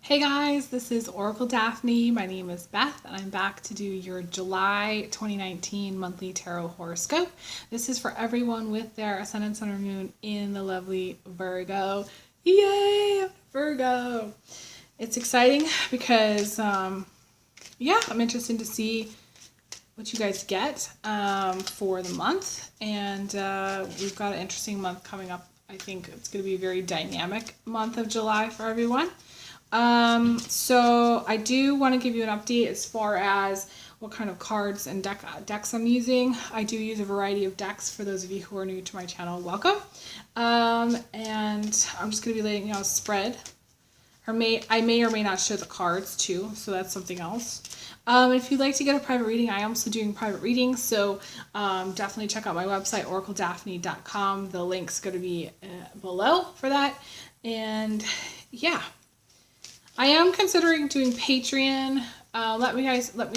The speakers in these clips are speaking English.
Hey guys, this is Oracle Daphne. My name is Beth, and I'm back to do your July 2019 monthly tarot horoscope. This is for everyone with their ascendant, sun, or moon in the lovely Virgo. Yay, Virgo! It's exciting because, I'm interested to see what you guys get for the month, and we've got an interesting month coming up. I think it's going to be a very dynamic month of July for everyone. So I do want to give you an update as far as what kind of cards and decks I'm using. I do use a variety of decks. For those of you who are new to my channel, welcome. And I'm just going to be laying out a spread. I may or may not show the cards too, so that's something else. If you'd like to get a private reading, I am also doing private readings, so definitely check out my website, oracledaphne.com. The link's going to be below for that. And yeah. I am considering doing Patreon. Let me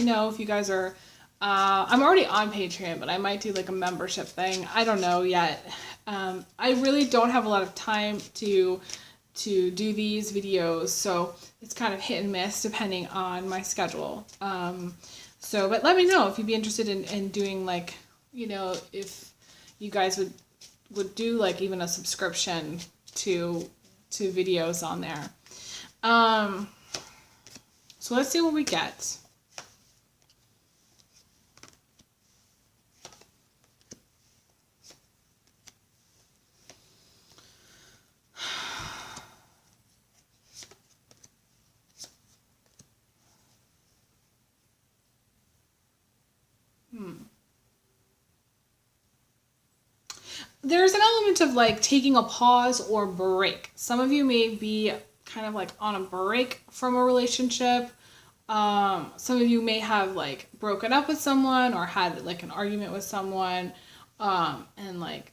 know if you guys are. I'm already on Patreon, but I might do like a membership thing. I don't know yet. I really don't have a lot of time to do these videos, so it's kind of hit and miss depending on my schedule. But let me know if you'd be interested in doing, like, if you guys would do like even a subscription to videos on there. So let's see what we get. There's an element of like taking a pause or break. Some of you may be kind of like on a break from a relationship. Some of you may have like broken up with someone or had like an argument with someone. And like,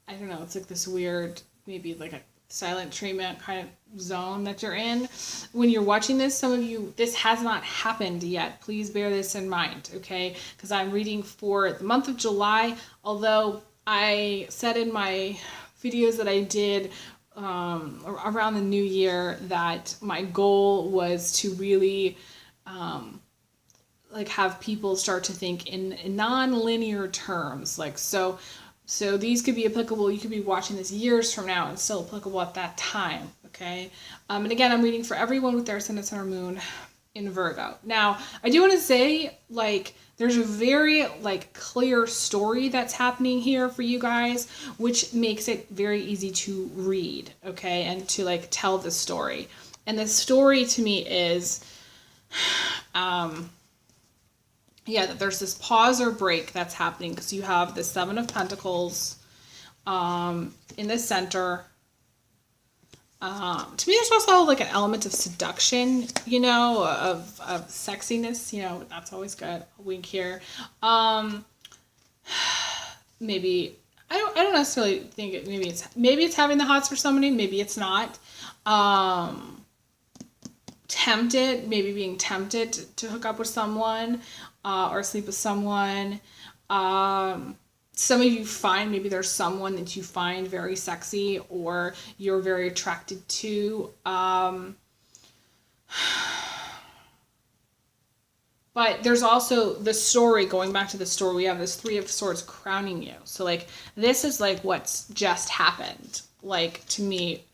I don't know, it's like this weird, maybe like a silent treatment kind of zone that you're in. When you're watching this, some of you, this has not happened yet. Please bear this in mind, okay? Because I'm reading for the month of July, although I said in my videos that I did around the new year that my goal was to really like have people start to think in non-linear terms. Like, so these could be applicable. You could be watching this years from now and still applicable at that time, okay? And again, I'm reading for everyone with their ascendant, sun, or moon in Virgo. Now, I do want to say, like, there's a very like clear story that's happening here for you guys, which makes it very easy to read, okay, and to like tell the story. And the story to me is, that there's this pause or break that's happening because you have the Seven of Pentacles in the center. To me, there's also like an element of seduction, of sexiness, that's always good. A wink here. Maybe, I don't necessarily think it, maybe it's having the hots for somebody, maybe it's not. Tempted, maybe being tempted to hook up with someone, or sleep with someone. Some of you find maybe there's someone that you find very sexy or you're very attracted to. But there's also the story, going back to the story, we have this Three of Swords crowning you. So like, this is like what's just happened. Like, to me,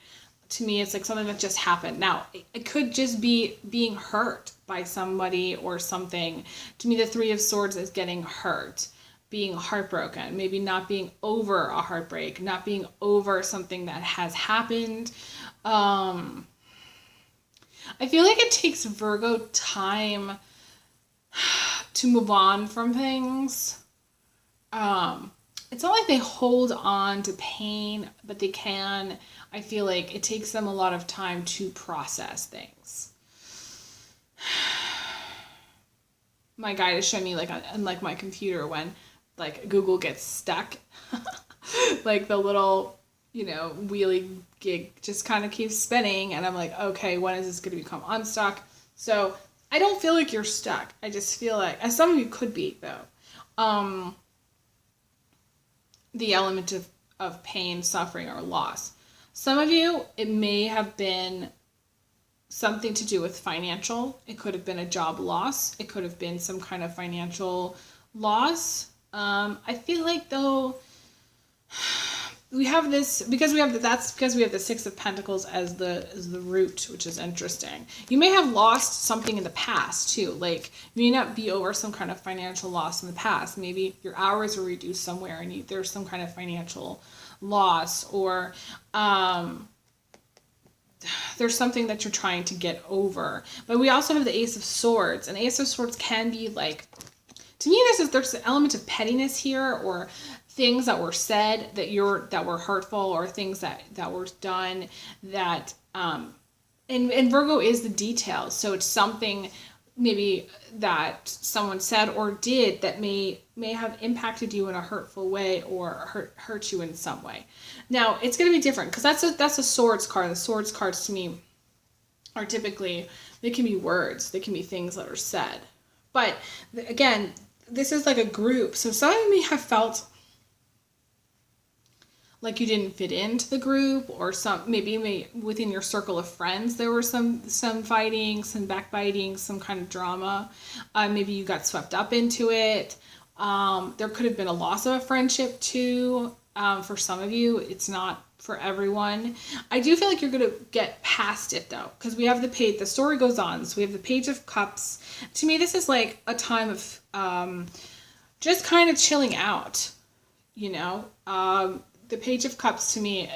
it's like something that just happened. Now, it could just be being hurt by somebody or something. To me, the Three of Swords is getting hurt, being heartbroken, maybe not being over a heartbreak, not being over something that has happened. I feel like it takes Virgo time to move on from things. It's not like they hold on to pain, but they can. I feel like it takes them a lot of time to process things. My guide is showing me like on like my computer when like Google gets stuck, like the little, wheelie gig just kind of keeps spinning, and I'm like, okay, when is this going to become unstuck? So I don't feel like you're stuck. I just feel like, as some of you could be though, the element of pain, suffering, or loss. Some of you, it may have been something to do with financial. It could have been a job loss. It could have been some kind of financial loss. I feel like though we have this that's because we have the Six of Pentacles as the root, which is interesting. You may have lost something in the past too. Like you may not be over some kind of financial loss in the past. Maybe your hours were reduced somewhere and there's some kind of financial loss, or there's something that you're trying to get over. But we also have the Ace of Swords, and Ace of Swords can be like, to me, there's an element of pettiness here, or things that were said that were hurtful, or things that were done that and Virgo is the details. So it's something maybe that someone said or did that may have impacted you in a hurtful way, or hurt you in some way. Now it's going to be different because that's a swords card. The swords cards to me are typically, they can be words, they can be things that are said. But again, this is like a group. So some of you may have felt like you didn't fit into the group, or maybe within your circle of friends there were some fighting, some backbiting, some kind of drama. Maybe you got swept up into it. There could have been a loss of a friendship too. For some of you, it's not for everyone. I do feel like you're going to get past it though, because we have the story goes on. So we have the Page of Cups. To me, this is like a time of just kind of chilling out, you know. The Page of Cups to me,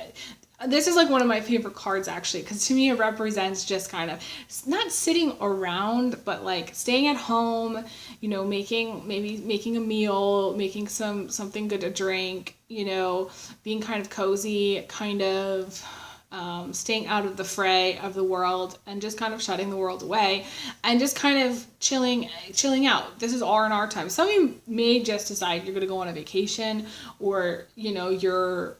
this is like one of my favorite cards actually, because to me it represents just kind of not sitting around, but like staying at home, you know, making a meal, making something good to drink, you know, being kind of cozy, kind of staying out of the fray of the world, and just kind of shutting the world away, and just kind of chilling out. This is R&R time. Some of you may just decide you're going to go on a vacation, or you know, you're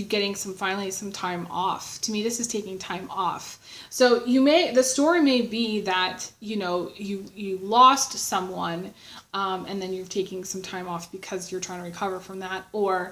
getting finally some time off. To me, this is taking time off. So the story may be that, you know, you lost someone, and then you're taking some time off because you're trying to recover from that, or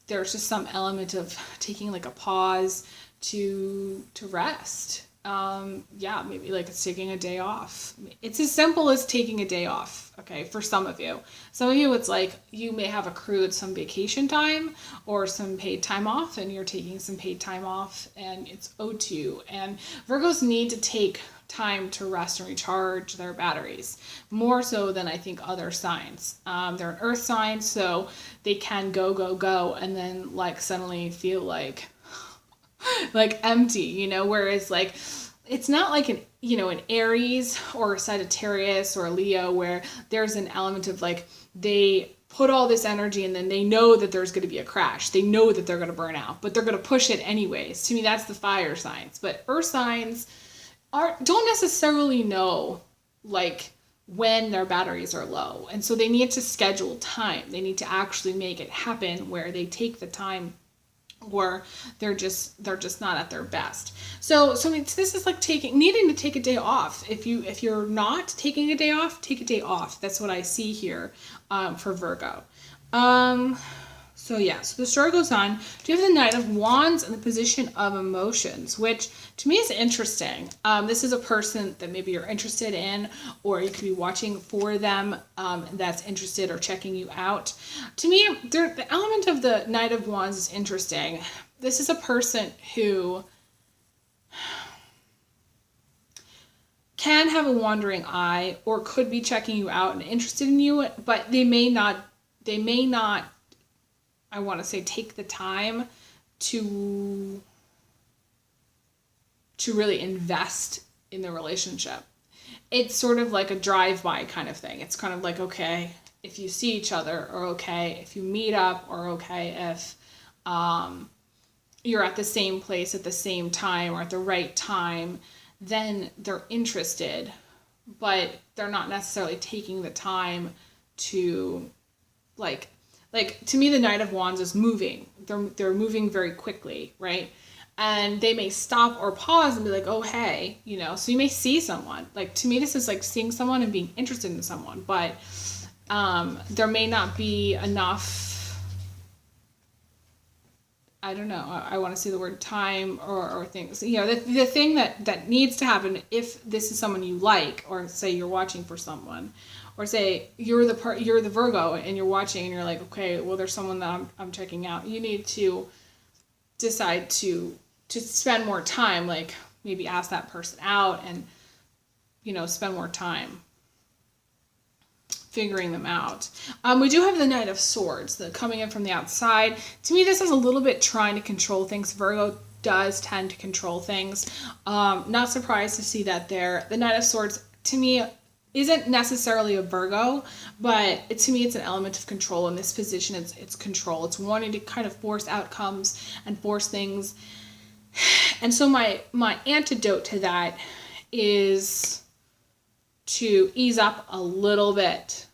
there's just some element of taking like a pause to rest. Maybe like it's taking a day off. It's as simple as taking a day off, okay, for some of you. Some of you, it's like you may have accrued some vacation time or some paid time off, and you're taking some paid time off, and it's owed to you. And Virgos need to take time to rest and recharge their batteries, more so than I think other signs. They're an earth sign, so they can go, and then like suddenly feel like empty, you know, whereas like it's not like an Aries or a Sagittarius or a Leo, where there's an element of like they put all this energy and then they know that there's going to be a crash. They know that they're going to burn out, but they're going to push it anyways. To me, that's the fire signs. But earth signs don't necessarily know like when their batteries are low, and so they need to schedule time. They need to actually make it happen where they take the time, or they're just not at their best. So this is like needing to take a day off. If you're not taking a day off, take a day off. That's what I see here for Virgo. So the story goes on. Do you have the Knight of Wands in the position of emotions, which to me is interesting. This is a person that maybe you're interested in, or you could be watching for them that's interested or checking you out. To me, the element of the Knight of Wands is interesting. This is a person who can have a wandering eye, or could be checking you out and interested in you, but they may not, I want to say, take the time to really invest in the relationship. It's sort of like a drive-by kind of thing. It's kind of like, okay, if you see each other, or okay, if you meet up, or okay, if you're at the same place at the same time or at the right time, then they're interested, but they're not necessarily taking the time to like to me, the Knight of Wands is moving. They're moving very quickly, right? And they may stop or pause and be like, oh, hey, you know, so you may see someone. Like, to me, this is like seeing someone and being interested in someone, but there may not be enough I don't know. I want to say the word time or things. You know, the thing that needs to happen if this is someone you like, or say you're watching for someone, or say you're the Virgo and you're watching and you're like, okay, well, there's someone that I'm checking out. You need to decide to spend more time, like maybe ask that person out and, you know, spend more time figuring them out. We do have the Knight of Swords coming in from the outside. To me, this is a little bit trying to control things. Virgo does tend to control things. Not surprised to see that there. The Knight of Swords, to me, isn't necessarily a Virgo, but to me, it's an element of control. In this position, it's control. It's wanting to kind of force outcomes and force things. And so my antidote to that is to ease up a little bit.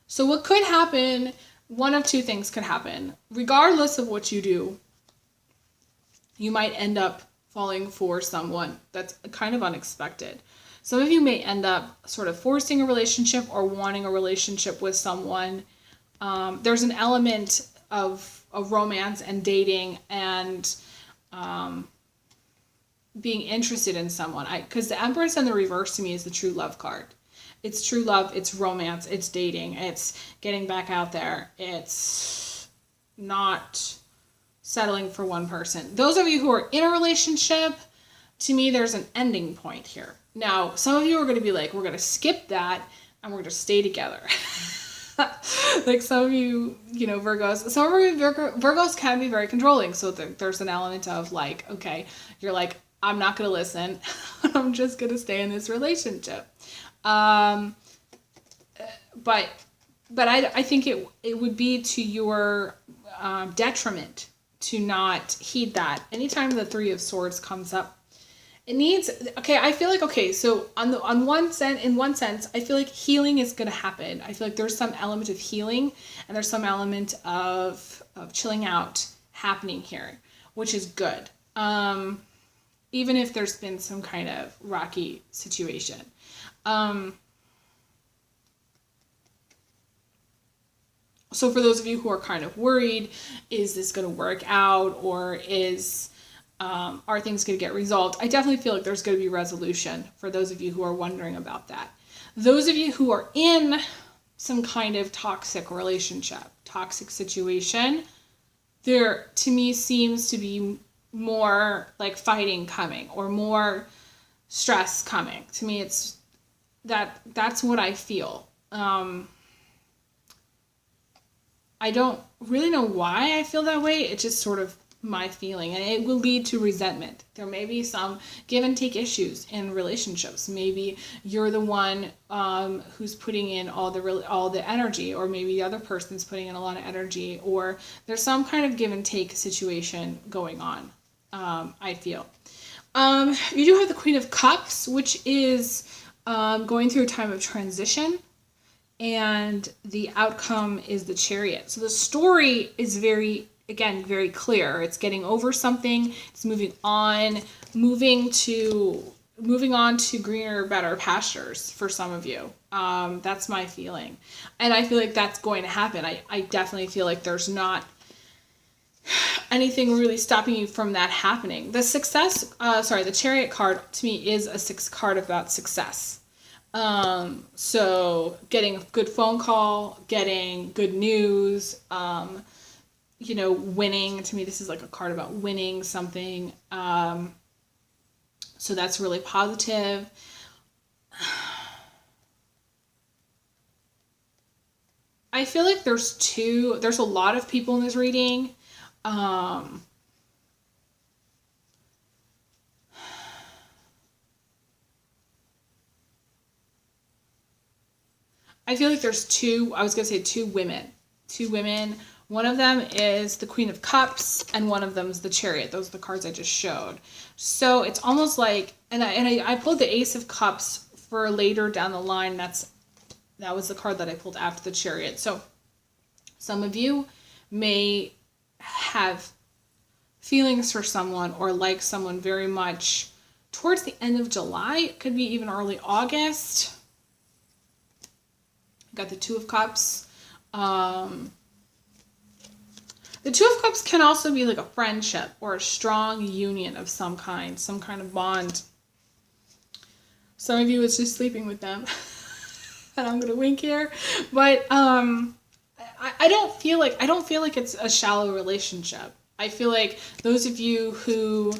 So what could happen, one of two things could happen. Regardless of what you do, you might end up falling for someone that's kind of unexpected. Some of you may end up sort of forcing a relationship or wanting a relationship with someone. There's an element of romance and dating and being interested in someone. Because the Empress in the reverse to me is the true love card. It's true love, it's romance, it's dating, it's getting back out there. It's not settling for one person. Those of you who are in a relationship, to me, there's an ending point here. Now, some of you are going to be like, we're going to skip that and we're going to stay together. Like some of you, you know, Virgos, some of you Virgos can be very controlling. So there's an element of like, okay, you're like, I'm not going to listen. I'm just going to stay in this relationship. But I think it would be to your detriment to not heed that. Anytime the Three of Swords comes up, it needs, okay, I feel like, okay, so in one sense, I feel like healing is going to happen. I feel like there's some element of healing and there's some element of chilling out happening here, which is good. Even if there's been some kind of rocky situation. So for those of you who are kind of worried, is this going to work out, or are things going to get resolved? I definitely feel like there's going to be resolution for those of you who are wondering about that. Those of you who are in some kind of toxic relationship, toxic situation, there to me seems to be more like fighting coming or more stress coming. To me, it's that's what I feel. I don't really know why I feel that way. It's just sort of my feeling, and it will lead to resentment. There may be some give and take issues in relationships. Maybe you're the one who's putting in all the energy, or maybe the other person's putting in a lot of energy, or there's some kind of give and take situation going on. I feel. You do have the Queen of Cups, which is going through a time of transition. And the outcome is the Chariot. So the story is very clear. It's getting over something. It's moving on to greener, better pastures for some of you. That's my feeling. And I feel like that's going to happen. I definitely feel like there's not anything really stopping you from that happening. The Chariot card to me is a card about success. So getting a good phone call, getting good news, winning. To me, this is like a card about winning something. So that's really positive. I feel like there's a lot of people in this reading. I feel like there's two women. One of them is the Queen of Cups, and one of them is the Chariot. Those are the cards I just showed. So it's almost like, and I pulled the Ace of Cups for later down the line. That was the card that I pulled after the Chariot. So some of you may have feelings for someone or like someone very much towards the end of July. It could be even early August. Got the Two of Cups. The Two of Cups can also be like a friendship or a strong union of some kind of bond. Some of you is just sleeping with them. And I'm gonna wink here. But I don't feel like it's a shallow relationship. I feel like those of you who,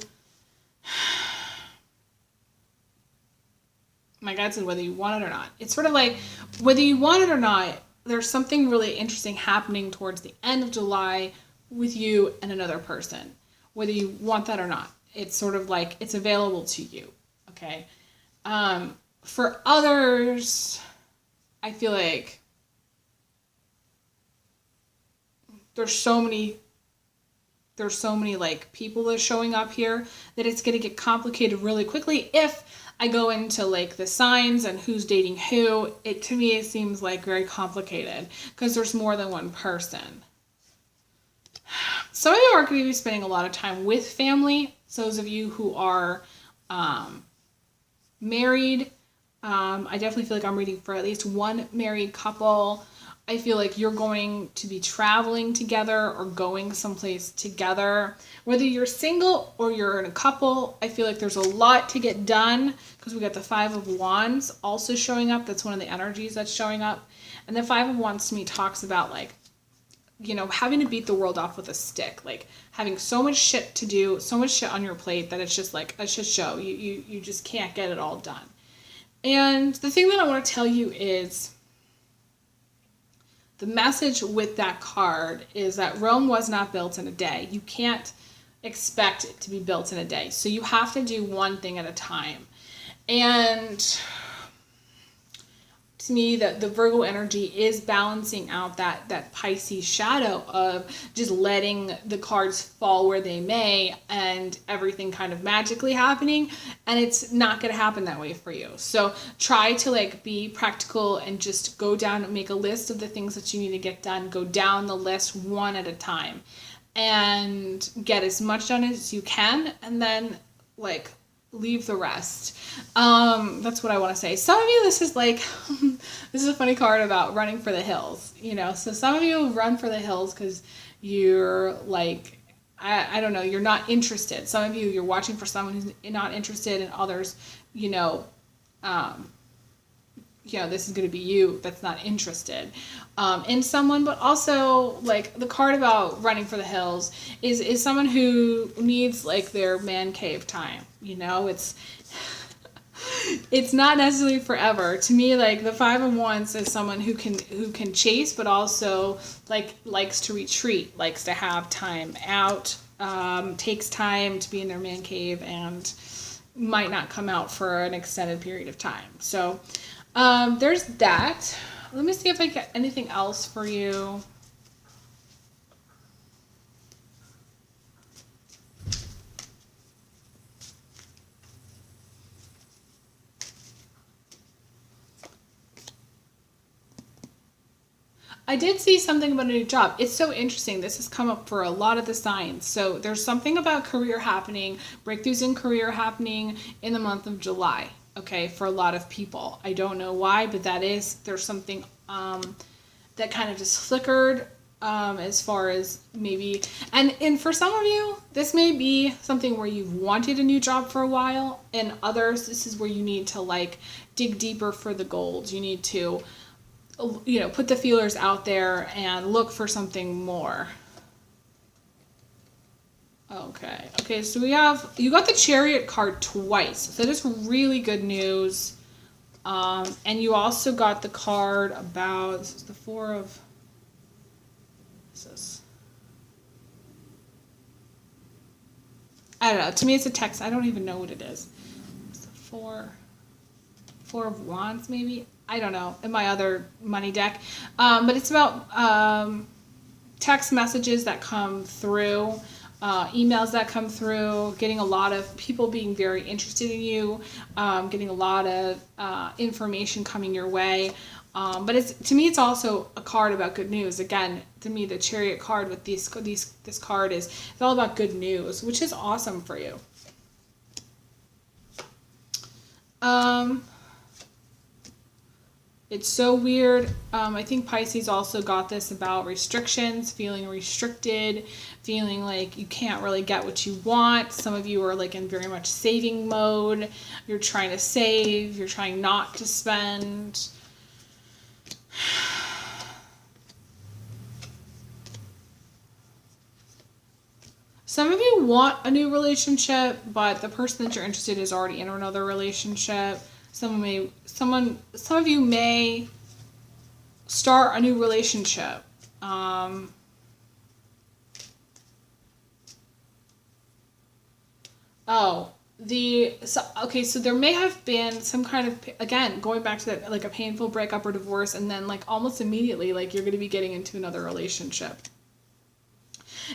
my God said whether you want it or not. It's sort of like whether you want it or not, there's something really interesting happening towards the end of July with you and another person. Whether you want that or not. It's sort of like it's available to you. Okay. For others, I feel like there's so many like people that are showing up here that it's going to get complicated really quickly. If I go into like the signs and who's dating who, to me it seems like very complicated because there's more than one person. Some of you are going to be spending a lot of time with family. So those of you who are married, I definitely feel like I'm reading for at least one married couple. I feel like you're going to be traveling together or going someplace together. Whether you're single or you're in a couple, I feel like there's a lot to get done because we got the Five of Wands also showing up. That's one of the energies that's showing up. And the Five of Wands to me talks about like, you know, having to beat the world off with a stick, like having so much shit to do, so much shit on your plate that it's just like a shit show. You just can't get it all done. And the thing that I want to tell you is the message with that card is that Rome was not built in a day. You can't expect it to be built in a day. So you have to do one thing at a time. And to me, the Virgo energy is balancing out that Pisces shadow of just letting the cards fall where they may and everything kind of magically happening. And it's not going to happen that way for you. So try to like be practical and just go down and make a list of the things that you need to get done. Go down the list one at a time and get as much done as you can. And then like leave the rest. That's what I want to say. Some of you, this is like, this is a funny card about running for the hills, you know, so some of you run for the hills because you're like, I don't know, you're not interested. Some of you, you're watching for someone who's not interested, and others, you know, this is going to be you that's not interested in someone. But also like the card about running for the hills is someone who needs like their man cave time. You know, it's not necessarily forever. To me, like the Five of Wands is someone who can chase, but also like likes to retreat, likes to have time out, takes time to be in their man cave, and might not come out for an extended period of time. So there's that. Let me see if I get anything else for you. I did see something about a new job. It's so interesting. This has come up for a lot of the signs. So there's something about career happening, breakthroughs in career happening in the month of July. Okay, for a lot of people. I don't know why, but there's something that kind of just flickered as far as maybe, and for some of you, this may be something where you've wanted a new job for a while, and others, this is where you need to like dig deeper for the gold. You need to, you know, put the feelers out there and look for something more. Okay, so you got the Chariot card twice, so that's really good news. And you also got the card about, this is the Four of, what's this? I don't know, to me it's a text, I don't even know what it is. It's the Four of Wands maybe? I don't know, in my other money deck. But it's about text messages that come through, emails that come through, getting a lot of people being very interested in you, getting a lot of information coming your way. But to me, it's also a card about good news. Again, to me, the Chariot card with this card it's all about good news, which is awesome for you. It's so weird. I think Pisces also got this about restrictions, feeling restricted, feeling like you can't really get what you want. Some of you are like in very much saving mode. You're trying to save. You're trying not to spend. Some of you want a new relationship, but the person that you're interested in is already in another relationship. Some of you may start a new relationship. So there may have been some kind of, again, going back to that, like a painful breakup or divorce, and then like almost immediately, like you're going to be getting into another relationship.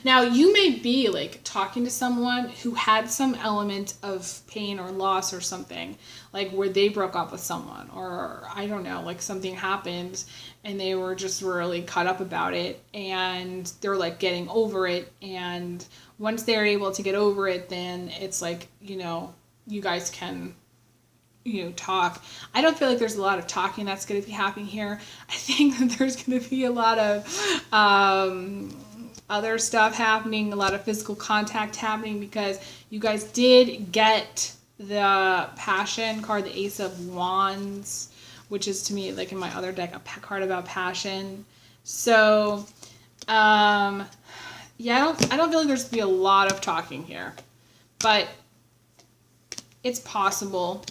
Now, you may be like talking to someone who had some element of pain or loss or something, like where they broke up with someone, or I don't know, like something happened and they were just really cut up about it, and they're like getting over it. And once they're able to get over it, then it's like, you know, you guys can, you know, talk. I don't feel like there's a lot of talking that's going to be happening here. I think that there's going to be a lot of other stuff happening, a lot of physical contact happening, because you guys did get the Passion card, the Ace of Wands, which is to me, like in my other deck, a card about passion. So, yeah, I don't feel like there's going to be a lot of talking here, but it's possible.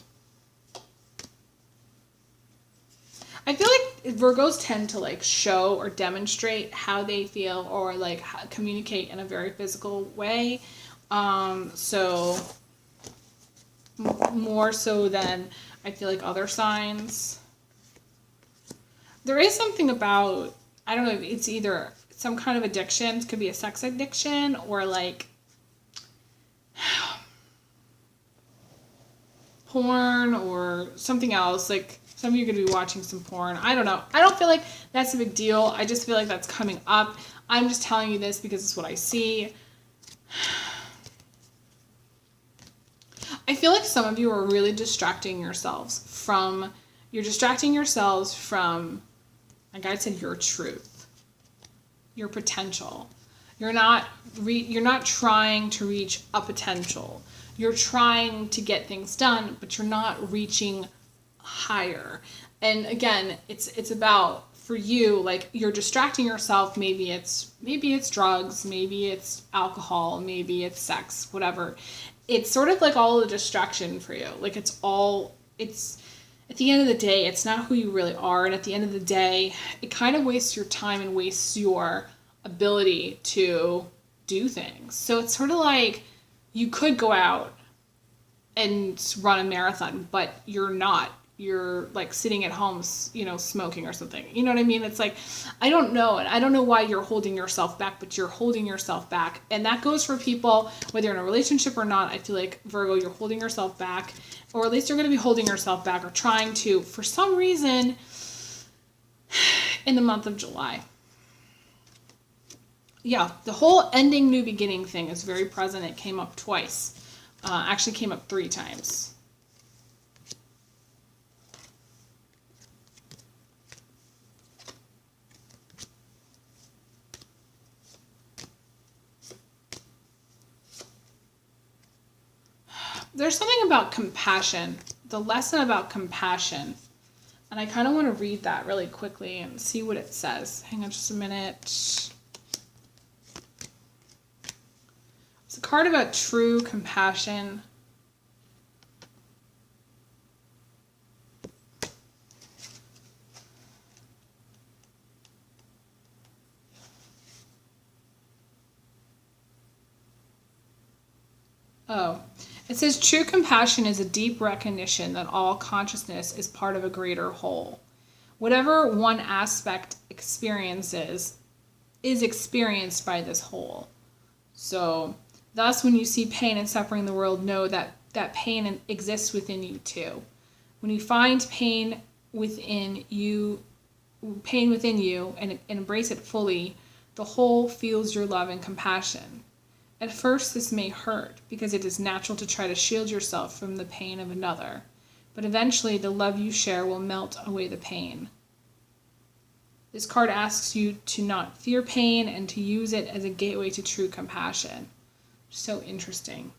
I feel like Virgos tend to like show or demonstrate how they feel, or like communicate in a very physical way. So more so than I feel like other signs. There is something about, I don't know, it's either some kind of addiction. It could be a sex addiction, or like porn or something else. Like some of you are going to be watching some porn. I don't know. I don't feel like that's a big deal. I just feel like that's coming up. I'm just telling you this because it's what I see. I feel like some of you are really distracting yourselves from, like I said, your truth, your potential. You're not trying to reach a potential. You're trying to get things done, but you're not reaching higher. And again, it's about, for you, like you're distracting yourself. Maybe it's drugs, maybe it's alcohol, maybe it's sex, whatever. It's sort of like all a distraction for you. Like it's at the end of the day, it's not who you really are. And at the end of the day, it kind of wastes your time and wastes your ability to do things. So it's sort of like you could go out and run a marathon, but you're not. You're like sitting at home, you know, smoking or something. You know what I mean? It's like, I don't know. And I don't know why you're holding yourself back, but you're holding yourself back. And that goes for people, whether you're in a relationship or not. I feel like, Virgo, you're holding yourself back, or at least you're going to be holding yourself back or trying to, for some reason, in the month of July. Yeah, the whole ending, new beginning thing is very present. It came up twice. Actually came up 3 times. There's something about compassion, the lesson about compassion. And I kind of want to read that really quickly and see what it says. Hang on just a minute. It's a card about true compassion. Oh. It says, true compassion is a deep recognition that all consciousness is part of a greater whole. Whatever one aspect experiences is experienced by this whole. So, thus, when you see pain and suffering in the world, know that that pain exists within you too. When you find pain within you and embrace it fully, the whole feels your love and compassion. At first, this may hurt because it is natural to try to shield yourself from the pain of another, but eventually the love you share will melt away the pain. This card asks you to not fear pain and to use it as a gateway to true compassion. So interesting.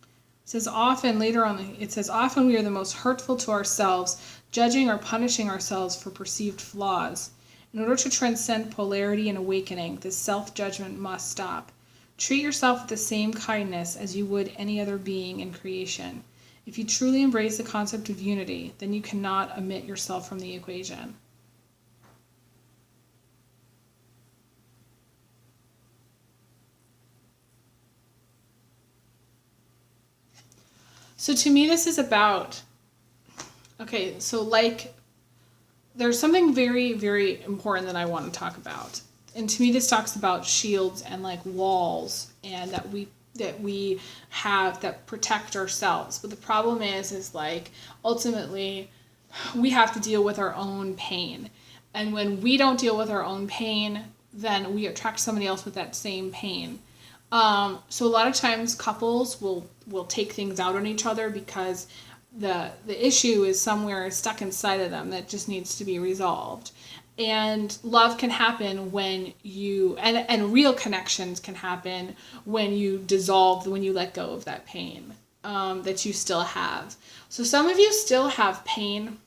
It says often, later on, it says often we are the most hurtful to ourselves, judging or punishing ourselves for perceived flaws. In order to transcend polarity and awakening, this self-judgment must stop. Treat yourself with the same kindness as you would any other being in creation. If you truly embrace the concept of unity, then you cannot omit yourself from the equation. So to me, this is about, okay, so like, there's something very, very important that I want to talk about. And to me, this talks about shields and like walls, and that we have that protect ourselves. But the problem is like, ultimately, we have to deal with our own pain. And when we don't deal with our own pain, then we attract somebody else with that same pain. So a lot of times couples will take things out on each other because the issue is somewhere stuck inside of them that just needs to be resolved. And love can happen when you, and real connections can happen when you dissolve, when you let go of that pain that you still have. So some of you still have pain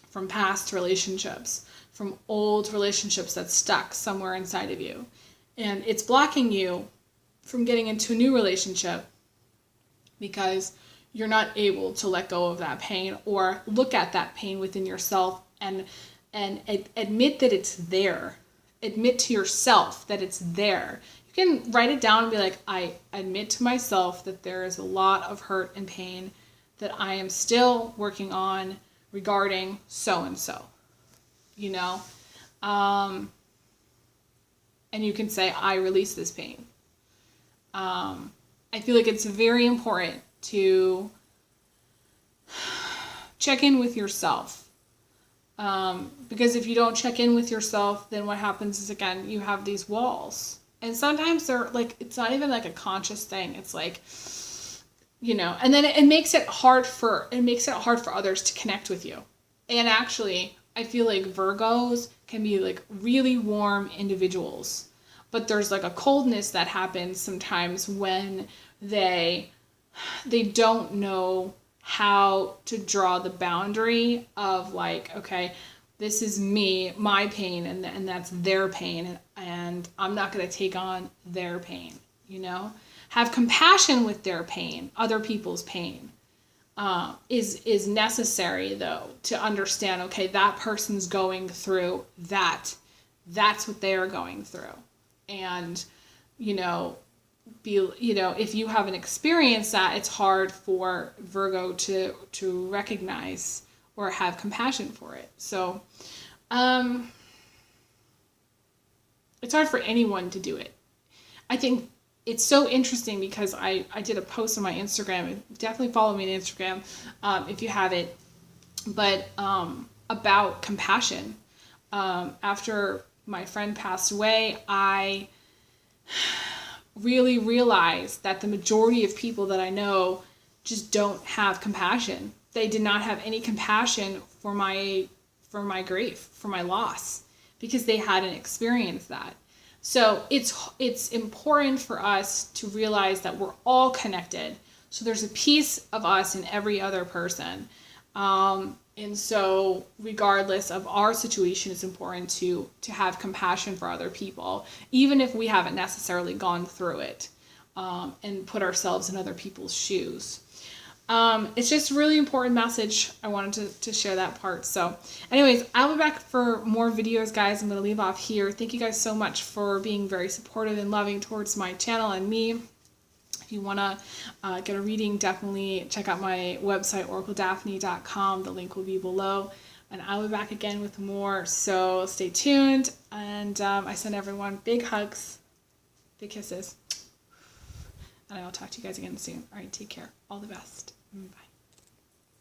from past relationships, from old relationships that's stuck somewhere inside of you. And it's blocking you from getting into a new relationship because you're not able to let go of that pain or look at that pain within yourself and admit that it's there. Admit to yourself that it's there. You can write it down and be like, I admit to myself that there is a lot of hurt and pain that I am still working on regarding so-and-so, you know? And you can say, I release this pain. I feel like it's very important to check in with yourself. Because if you don't check in with yourself, then what happens is, again, you have these walls. And sometimes they're like, it's not even like a conscious thing. It's like, you know, and then it makes it hard for others to connect with you. And actually, I feel like Virgos can be like really warm individuals. But there's like a coldness that happens sometimes when they don't know how to draw the boundary of like, okay, this is me, my pain, and that's their pain, and I'm not going to take on their pain, you know? Have compassion with their pain, other people's pain, is necessary, though, to understand, okay, that person's going through that. That's what they are going through. And, if you haven't experienced that, it's hard for Virgo to recognize or have compassion for it. So, it's hard for anyone to do it. I think it's so interesting because I did a post on my Instagram. Definitely follow me on Instagram if you have it. But about compassion. After my friend passed away, I really realized that the majority of people that I know just don't have compassion. They did not have any compassion for my grief, for my loss, because they hadn't experienced that. So it's important for us to realize that we're all connected. So there's a piece of us in every other person. And so regardless of our situation, it's important to have compassion for other people, even if we haven't necessarily gone through it, and put ourselves in other people's shoes. It's just a really important message. I wanted to share that part. So anyways, I'll be back for more videos, guys. I'm going to leave off here. Thank you guys so much for being very supportive and loving towards my channel and me. If you want to get a reading, definitely check out my website, oracledaphne.com. The link will be below. And I'll be back again with more. So stay tuned. And I send everyone big hugs, big kisses. And I will talk to you guys again soon. All right, take care. All the best. Bye.